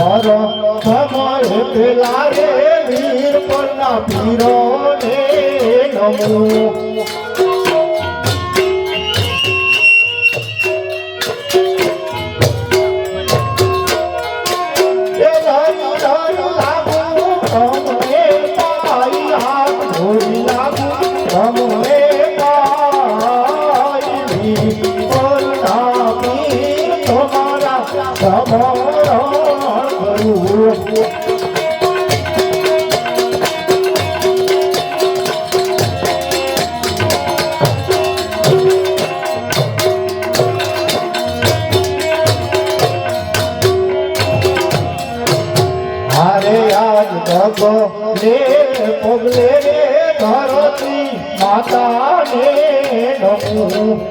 પર સમય પેલા રે વીર પરના પીરો ને નમો પગલે રે ધરતી માતા ને નમો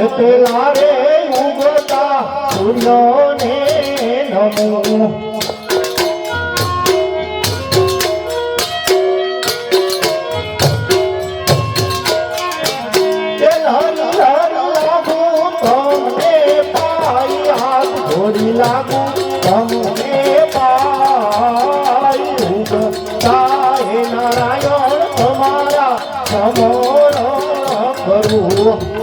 પેલા રે ઉગતા ફૂલો ને નમો લાગુ તમને પાઈ ઉગતા હે નારાયણ તમારા સમોર કરું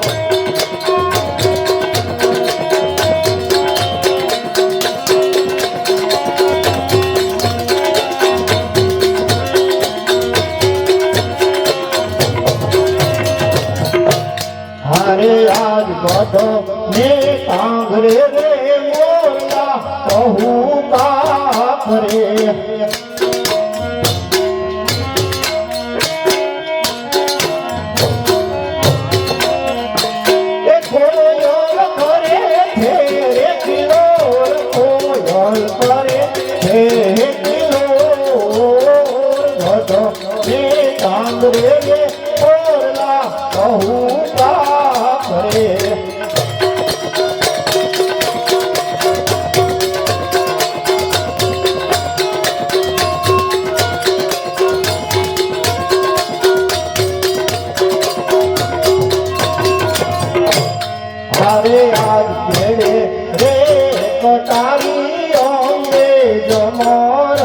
ને કાંગરે રે મોરલા કહું કાખરે એ કોયલ કરે ફેરે કિલોર કોયલ કરે ફેરે કિલોર ઘટ ને કાંગરે રે મોરલા કહું કાખરે કટારી અંગે જમર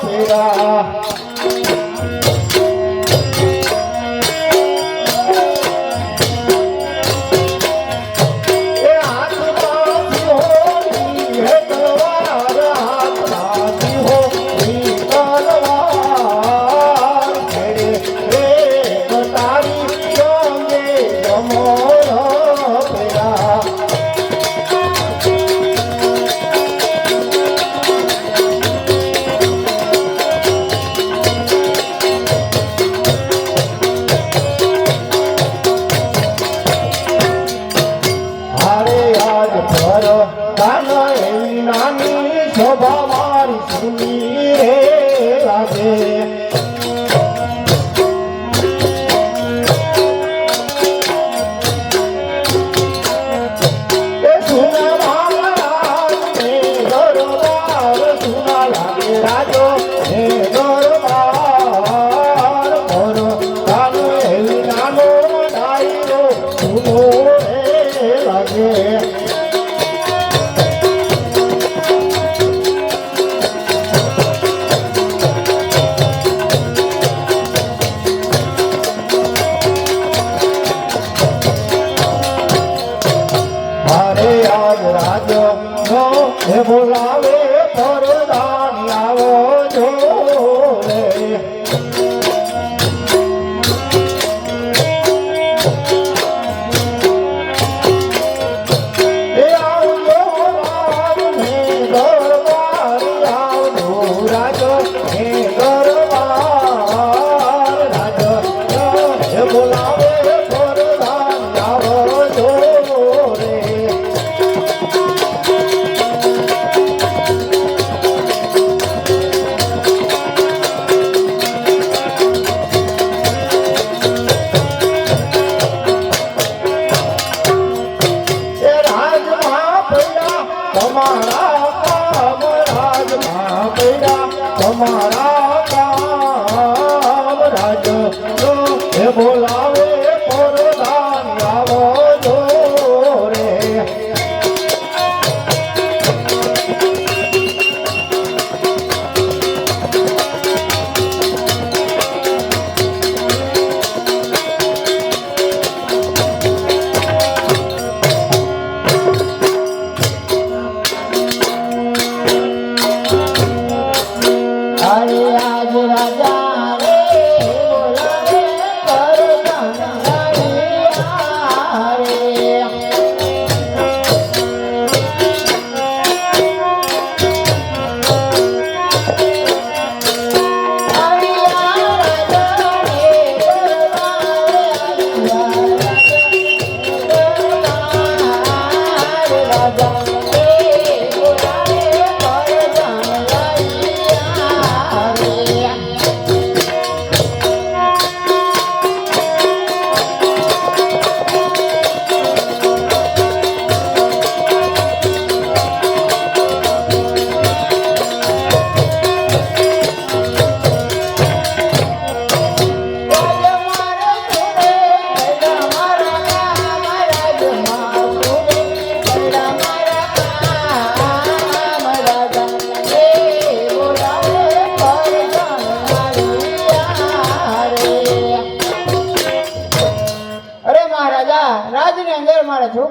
ફેરા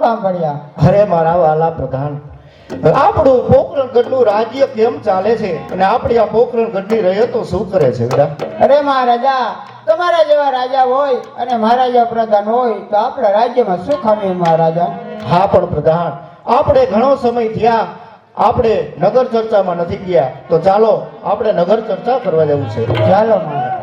કામ પડ્યા? અરે મારા વાલા પ્રધાન, આપણું પોકરણગઢનું રાજ્ય કેમ ચાલે છે અને આપણી આ પોકરણગઢની રયતો શું કરે છે બેટા? અરે મહારાજા, તમારા જેવા રાજા હોય અને મારા જેવા પ્રધાન હોય તો આપણા રાજ્યમાં શું ખામી મહારાજા? હા પણ પ્રધાન, આપણે ઘણો સમય થયા આપણે નગર ચર્ચામાં નથી ગયા, તો ચાલો આપણે નગર ચર્ચા કરવા જવું છે. ચાલો મહારાજ.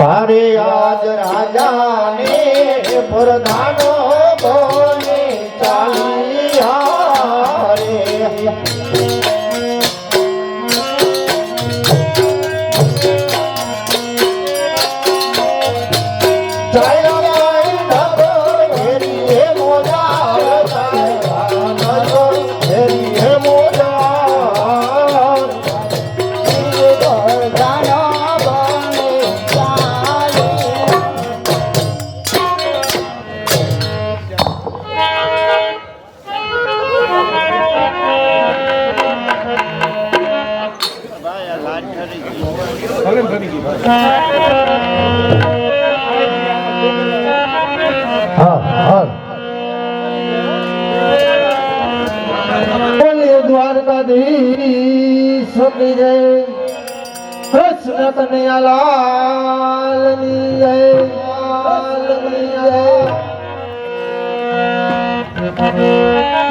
અરે આજ રાજાને પ્રધાનો બોલે ચાલ્યા રે. દ્વારકાધીશ જય, કૃષ્ણ કનૈયાલાલની જય, લાલની જય.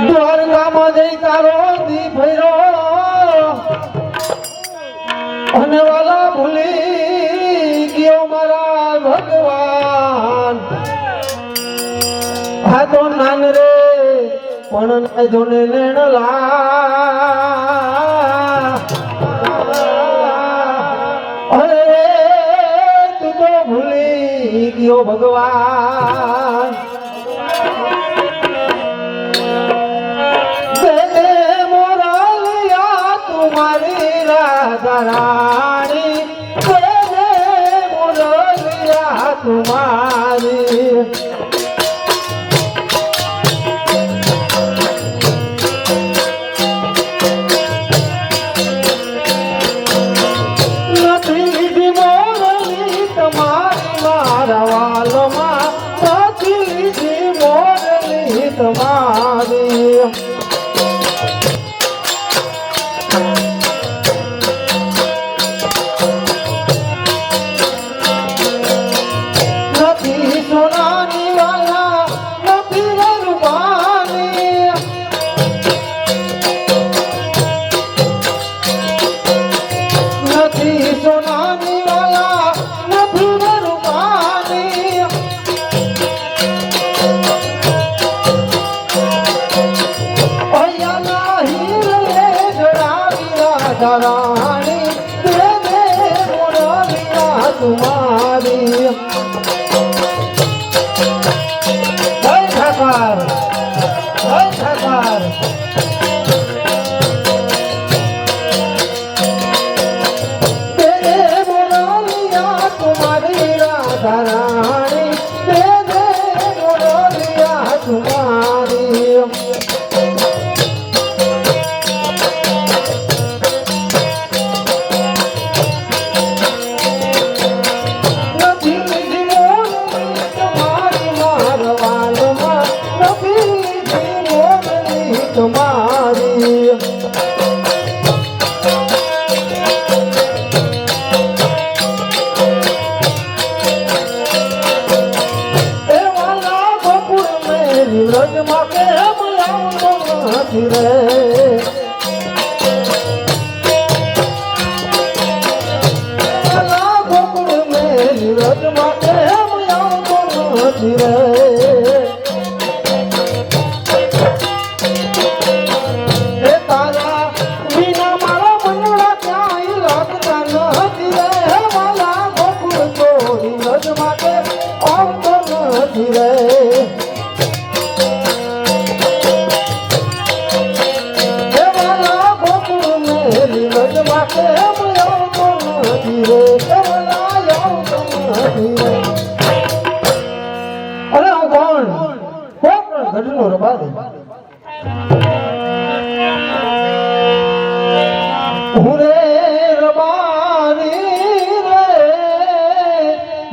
દ્વારકામાં જઈ તારો દી ભર્યો અને વાલા ભૂલી ગયો મારા ભગવાન. આ તો નાન રે પણ જોને નેણલા. અરે તું તો ભૂલી ગયો ભગવાન. મોરલિયા તુમારી રાધા રાણી, મોરલિયા તુમારી. રાણી મોરલિયા તુમારી. જય ઠાકર, જય ઠાકર. મોરલિયા તુમારી રાધા રાણી, મોરલિયા તુમારી.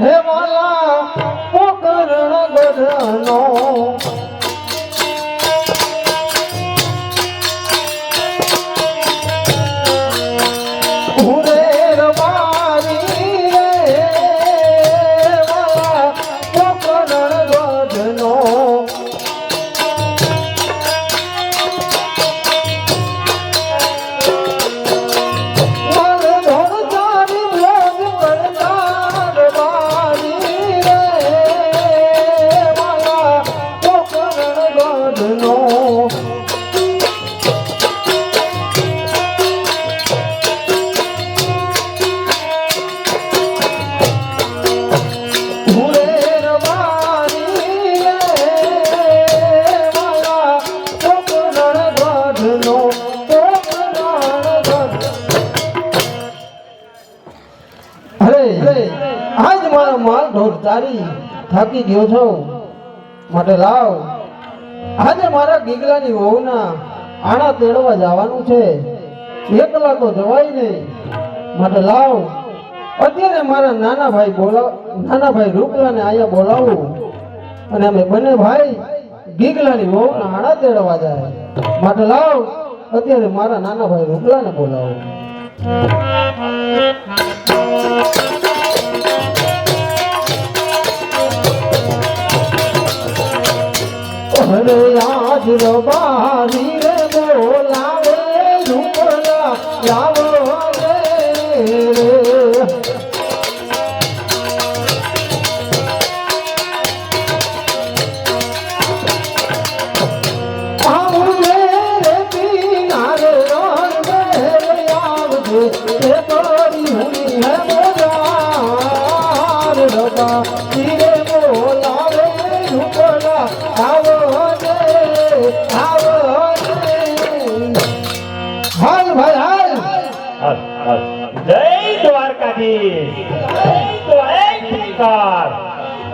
હે વાલા મારા માલ ઢોર ચારી થાકી ગયો છું, માટે લાવ આજે મારા ગીગલાની વહુના આણા તેડવા જવાનું છે. એકલા તો જવાય નહીં, માટે લાવ અત્યારે મારા નાના ભાઈ રૂપલાને અહીંયા બોલાવું અને અમે બંને ભાઈ ગીગલાની વહુના આણા તેડવા જાય. માટે લાવ અત્યારે મારા નાના ભાઈ રૂપલાને બોલાવું. અરે આજ રબારી રે બોલાવે રૂપલા લાવો રે. આવજે રે પીનારે રોર બેરે આવજે એ તારી હુની હે મોરાર રબારી રે બોલાવે રૂપલા આવો રે આવો રે. હાલ ભાઈ હાલ. જય દ્વારકાધીશ, જય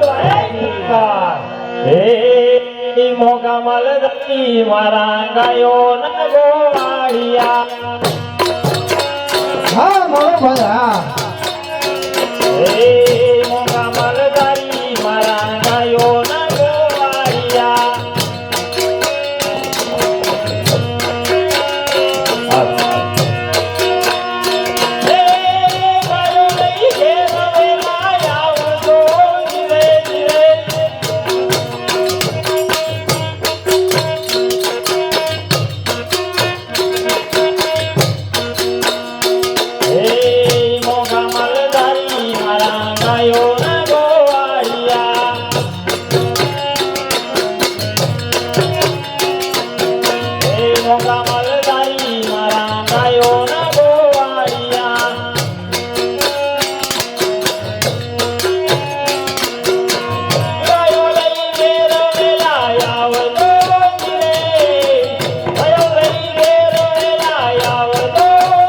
દ્વારકાધીશ. હે મોગા મલદની મારા ગાયો ના ગોવાળિયા. હા મારો ભાઈ હા. હે મોગા મલદારી મારા ગાયો ના ગોવાળિયા. હે ગાયો લઈ ઘેર વેલા આવજો ધીરે ધીરે. હે મોગા મલદારી મારા ગાયો ના ગોવાળિયા. હે મોગા મલદારી મારા ગાયો ના ગોવાળિયા. ગાયો લઈ ઘેર વેલા આવજો ધીરે. ગાયો લઈ ઘેર વેલા આવજો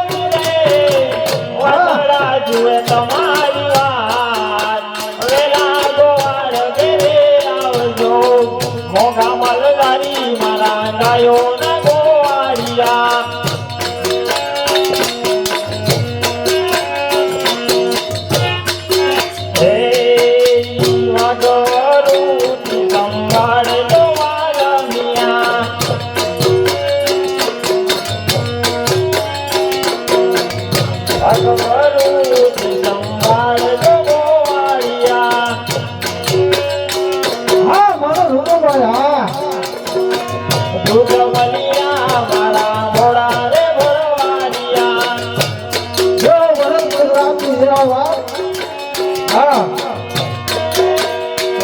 ધીરે. વાછડા જુએ તમારી વાત, વેલા ગોવાળ ઘેરે આવજો. મોગા મલદારી મારા ગાયો ના ગોવાળિયા. હે વાગવરુથી સંભાળજો મારા મિયા. વાગવરુથી સંભાળજો ગોવાળિયા. હા મારો રૂપો ભાઈ હા. દૂધ મલિયા મારા મોડા રે ભરવાડિયા. જો વરસ આપની સેવા વાત. હા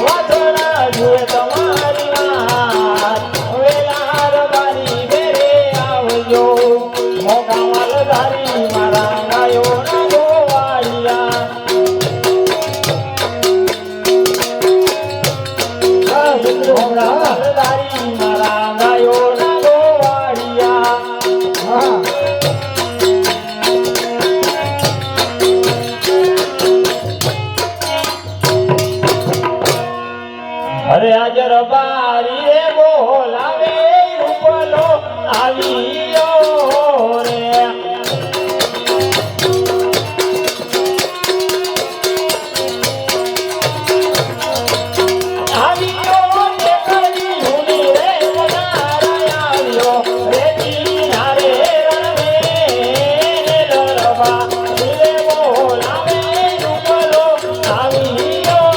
વાછડા જુએ તમારી વાત, વેલા રબારી ઘેરે આવજો. મોગા મલદારી મારા ગાયો ના ગોવાળિયા. હા મિત્ર મોગા હા. મલદારી મારા ગાયો ના ગોવાળિયા. હા અરે આજ રબારી રે બોલાવે રૂપલો આવ્યો રે. આવ્યો ને કરી હુની રે મનારા આવ્યો રે કિનારે રમે રે રબારી રે બોલાવે રૂપલો આવ્યો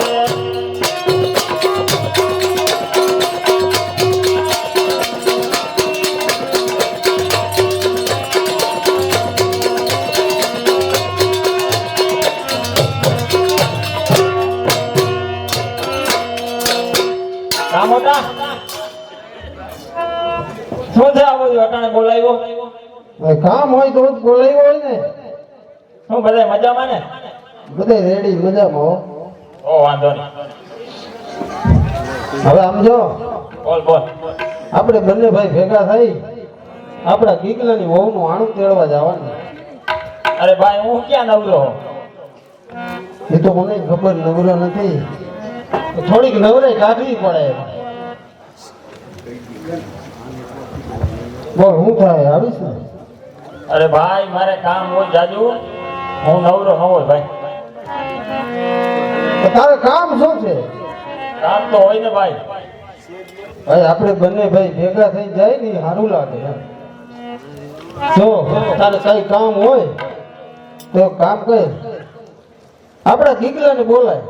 રે. આ મોટા શું છે આ બધું અટાણે બોલાવ્યો? ભાઈ કામ હોય તો જ બોલાવ્યો હોય ને. શું બધા મજામાં ને? બધે રેડી મજામાં હો. ઓ વાંધો નહીં. હવે આમ જો બોલ બોલ. આપણે બંને ભાઈ ભેગા થઈ આપણા ગીગલાની વહુનું આણું તેડવા જવાનું. અરે ભાઈ હું ક્યાં નવરો એ તો મને ખબર નવરો નથી, થોડીક નવરાઈ કાઢવી પડે. બોલ હું થાય આવીશ ને? અરે ભાઈ મારે કામ હોય જાજુ, હું નવરો ન હોય ભાઈ. તો તારે કામ શું છે? કામ તો હોય ને ભાઈ. ભાઈ આપણે બંને ભાઈ ભેગા થઈ જાય ને સારું લાગે એમ. જો તારે કઈ કામ હોય તો કામ કર, આપણા ગીગલાને બોલાય.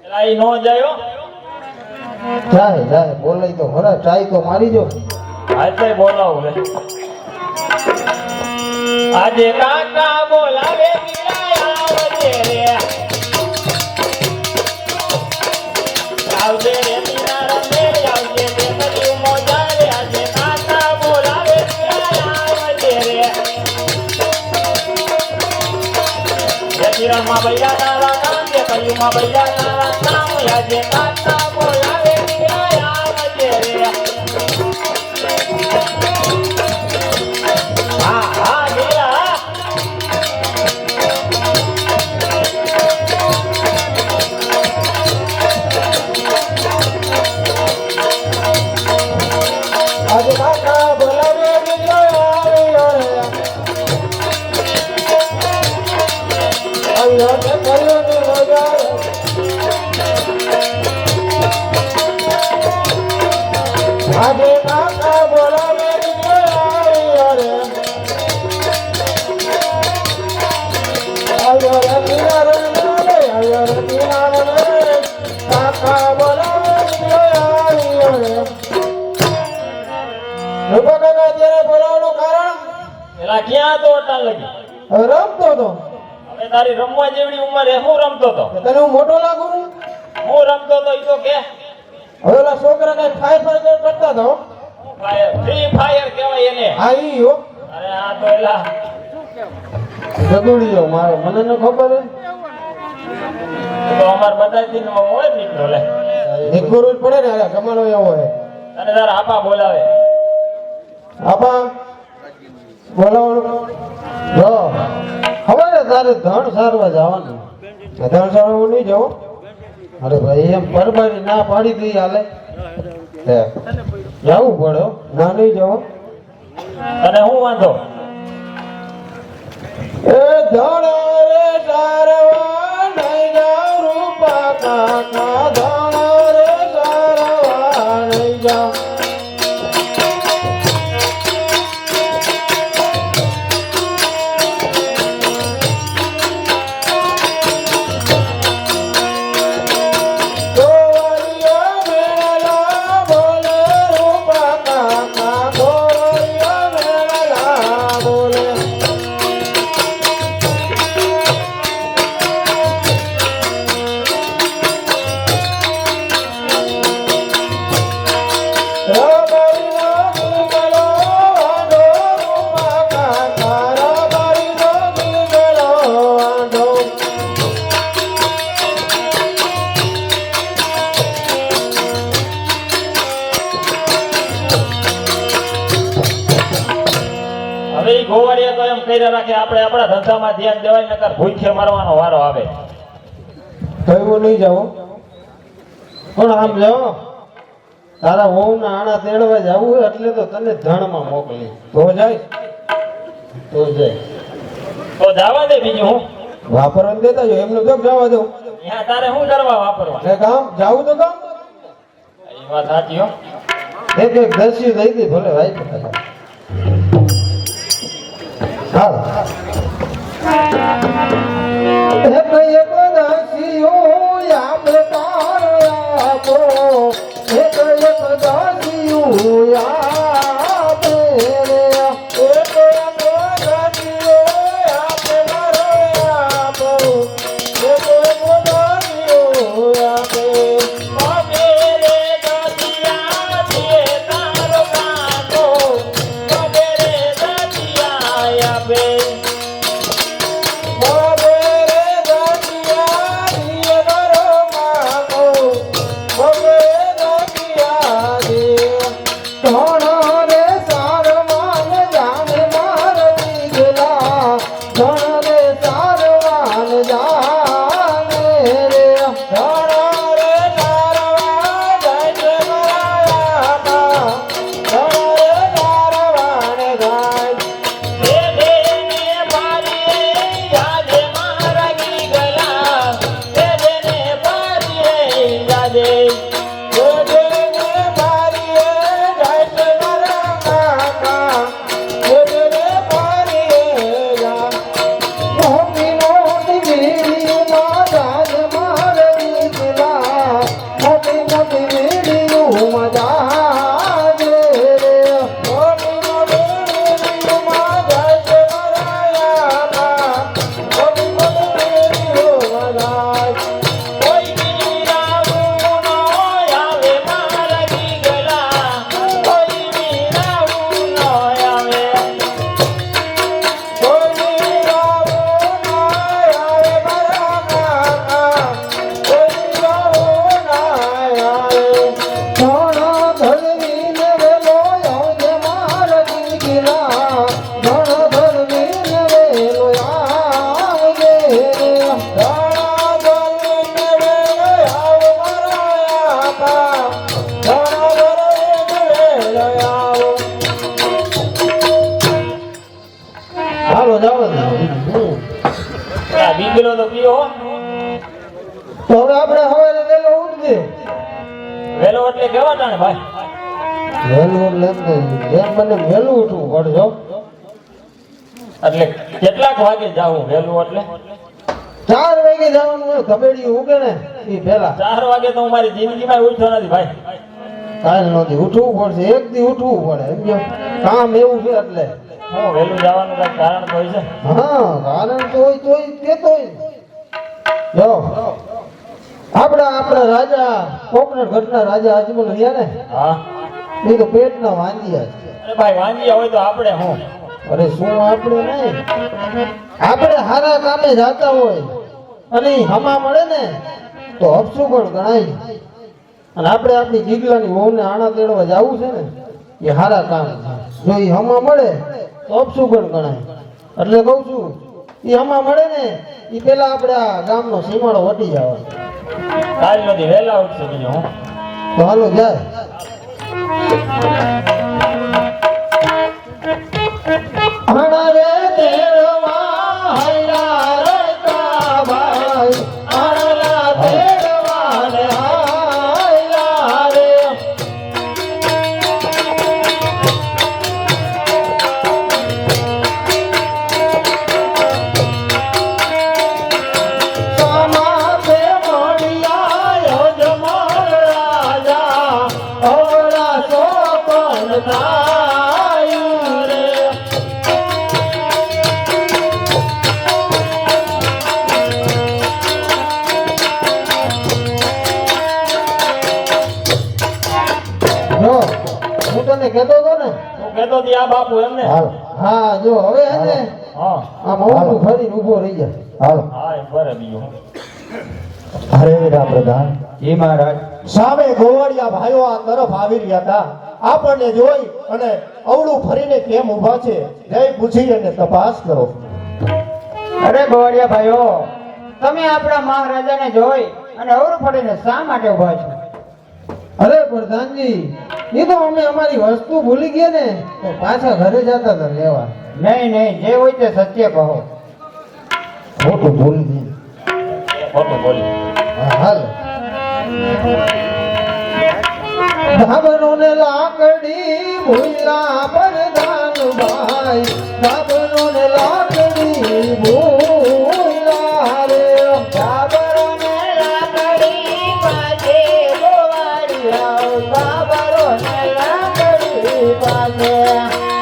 એલા ઈ નો જાય હો. જાય જાય બોલાય તો ખરા, ટ્રાય તો મારી જો. આજે બોલાવું લે. આજે કાકા બોલાવે ગિરાય આવજે રે. આવજે રે મીરા રમે આવજે રે કદી મોજા રે. આજે કાકા બોલાવે ગિરાય આવજે રે. યતિરણ માં બૈયા તારા નામ કે કયું માં બૈયા તારા નામ. આજે કાકા બોલાવે ગિરાય આવજે રે. હા હા ગિરા. આજે કાકા બોલાવે આવ્યો રે. આવ્યો તે કર્યો ને મજા. આજે કાકા બોલાવે આવ્યો રે. આવ્યો રે કિનારે રે, આવ્યો રે કિનારે રે. કાકા બોલાવે આવ્યો રે. રૂપા કાકા અત્યારે બોલાવવાનું કારણ? એલા ક્યાં તો અટાણ લગી? હવે રમતો હતો. હવે તારી રમવા જેવડી ઉંમરે હું રમતો તો? તને હું મોટો લાગુ છું? હું રમતો તો ઈ તો કે હવે ઓલા છોકરા કઈ ફાયર કરતા હતા હો. ફ્રી ફાયર કહેવાય એને. આ ઈ હો અરે આ તો એલા ગગુડીઓ મારે, મને ન ખબર હે. તો અમાર બધા થી મોય નીકળો લે. એક ગુરુ પડે ને અરે કમાનો એવો હે. તને તારા આપા બોલાવે. આપા બોલાવવાનું જો. હવે ને તારે ધણ સારવા જવાનું. ધણ સારવા નહીં જાવ. અરે ભાઈ એમ પરબારી ના પાડી દઈ હાલે. હે જવું પડે હો. ના નહીં જાવ. તને હું વાંધો? એ ધણ રે સારવા નહીં જાવ રૂપા કાકા. ધણ રે સારવા નહીં જાવ. ગોવરિયા મેળા બોલે રૂપા કાકા. ગોવરિયા મેળા બોલે. હવે ઈ ગોવાળિયા તો એમ કર્યા રાખે, આપણે આપણા ધંધામાં ધ્યાન દેવાય નકર ભૂખે મરવાનો વારો આવે. કયું નહીં જાઓ પણ આમ જાઓ. તારા વહુના આણા તેડવા જવું હોય એટલે તો તને ધણમાં મોકલી. તો જાય તો જાય. તો જવા દે બીજું હું. વાપરવા દેતા જો એમનું જો જવા દઉં. અહીંયા તારે શું કરવા વાપરવા? ને કામ જાવું તો કામ. એ વાત સાચી હો. એક એક દસ્યુ દઈ દે ભલે ભાઈ પતા. હાલ એક એક દસ્યુ આપણે પાર આપો. એક એક દસ્યુ આપે રે. એક એક દસ્યુ આપણે મારો આપો. એક એક દસ્યુ આપે. અમે રે દતિયા છીએ તારો કાકો. અમે રે દતિયા આપે. બાબે રે દતિયા દિયે મારો માગો. બાબે દતિયા દિયે. ધણ રે સારવાન જાને માર દીધલા. ધણ રે સારવાન જાને હાલો જાવ આ બીગલો તો પીઓ હો. તો હવે આપણે હવે વેલો ઉઠજે વેલો એટલે કેવા ટાણે ભાઈ? વેલું એટલે એમ મને વેલું ઉઠવું પડજો એટલે કેટલાક વાગે જાવું વેલું એટલે? 4 વાગે જવાનું હોય કબેડી ઉગે ને એ પહેલા 4 વાગે તો હું મારી જિંદગીમાં ઉઠ્યો નથી ભાઈ. કાલ નથી ઉઠવું પડશે એક દી ઉઠવું પડે સમજો કામ એવું છે એટલે હું વેલું જવાનું કઈ કારણ તો હોય છે? હા કારણ તો હોય તોય કેતો હોય જો આપણા રાજા કોકનટ ઘટના રાજા અજમલ રહ્યા ને હા. એ તો પેટના વાંદિયા છે અરે ભાઈ વાંજિયા હોય તો આપણે હું અરે શું આપણે નહીં આપણે હારા કામે જાતા હોય અને ઈ હમા મળે ને તો અપસુ પણ ગણાય અને આપણે આપણી જીગલાની વહુને આણા તેડવા જવું છે ને એ હારા કામ છે જો ઈ હમા મળે તો અપસુ પણ ગણાય એટલે કહું છું ઈ હમા મળે ને ઈ પેલા આપણે આ ગામનો સીમાડો વટી જવાનો કાલ નથી વહેલા ઉઠશે બીજું હું. તો હાલો જાય આણા રે તેડવા હૈયા રે કાબાઈ આણા તેડવા ને હૈયા રે સમાતે મોડિયા યજમાન રાજા ઓરા સોપન થાય રે જો હું તને કહેતો હતો ને તું કહેતો હતી આ બાપુ એમને? હાલ હા જો હવે હે ને હા આમ ઊભું ફરીને ઊભો રહી જાય હાલ હા એ બરે બીજું હું. હરે વીરા પ્રધાન જી મહારાજ. સામે ગોવાળિયા ભાઈઓ આ તરફ આવી રહ્યા હતા આપણને જોઈ અને અવળું ફરીને કેમ ઊભા છે જય પૂછી અને તપાસ કરો. અરે ગોવાળિયા ભાઈઓ, તમે આપણા મહારાજાને જોઈ અને અવરું પડીને શા માટે ઉભા છો? અરે પ્રધાનજી એ તો અમે અમારી વસ્તુ ભૂલી ગયા ને તો પાછા ઘરે જતા હતા લેવા નહીં નહીં, જે હોય તે સત્ય કહો. ખોટું ભૂલી ગઈ ખોટું બોલી. હાલ ધાબરો ને લાકડી ભૂલા પ્રધાન ભાઈ ધાબરો ને લાકડી ભૂલા રે બાબરો ને લાકડી પાછે ગોવાળિયા, બાબરો ને લાકડી પાછે.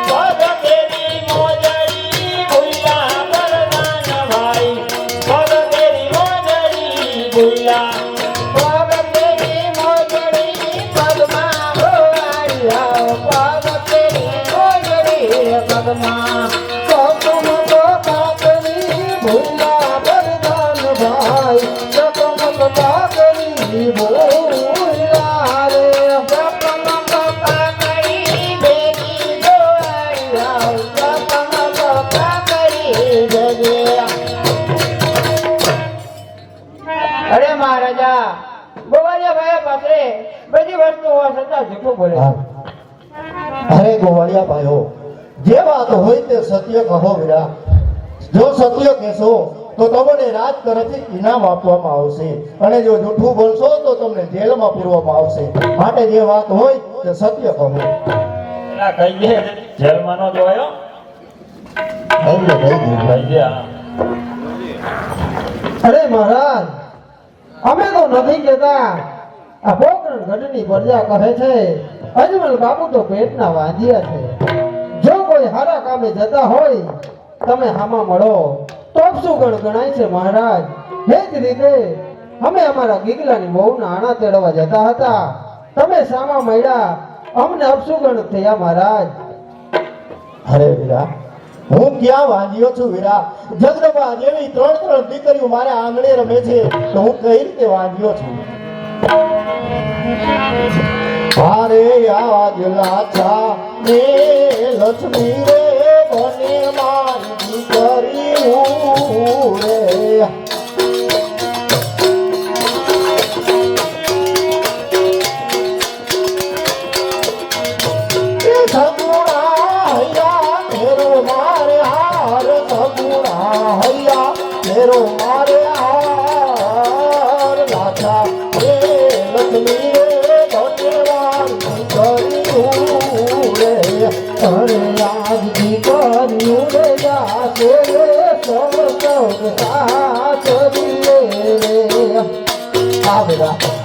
પગ તેરી મોજડી ભૂલા પરદાન ભાઈ. પગ તેરી મોજડી ભૂલા. પગ તેરી મોજડી પગમાં ગોવાળિયા, પગ તેરી મોજડી પગમાં. કમ તો કાકરી ભૂલા પ્રધાન ભાઈ કમ તો કાકરી ભૂલા રે અરે મહારાજા, ગોવાળિયા ભાઈ પાસે બધી વસ્તુ હોવા છતાં જૂઠું બોલે છે. અરે ગોવાળિયા ભાઈઓ જે વાત હોય તે સત્ય કહો વીરા. જો સત્ય કહેશો તો તમને રાજ તરફથી ઇનામ આપવામાં આવશે અને જો જૂઠું બોલશો તો તમને જેલમાં પૂરવામાં આવશે. માટે જે વાત હોય તે સત્ય કહો. એલા કહી દે જેલમાં નો જોયો. કહી દે, કહી દે. કહી દે હા. અરે મહારાજ અમે તો નથી કહેતા આ પોકરણ ગઢની પ્રજા કહે છે અજમલ બાપુ તો પેટના વાંધિયા છે. જો કોઈ હારા કામે જતા હોય તમે હામાં મળો તો શું ગણાય છે મહારાજ. એ જ રીતે અમે અમારા ગીગલાની વહુના આણા તેડવા જતા હતા, તમે સામા મળ્યા, અમને અપસુગણ થયા મહારાજ. અરે વીરા હું ક્યાં વાંધ્યો છું વીરા. જગદંબા જેવી 3 દીકરીઓ મારા આંગણે રમે છે તો હું કઈ રીતે વાંધ્યો છું. મારે યાદલા છા ને લક્ષ્મી રે બને મારી દીકરી હું રે. એ સગુણા હૈયા ઘેરો મારે હાર કર્યો મારે હાર લાખા એ લક્ષ્મી રે ધન્યવાદ કર્યું રે અરે આજ દીકરીયું રે જાતે રે સૌ સૌ સાથ રે આ બધા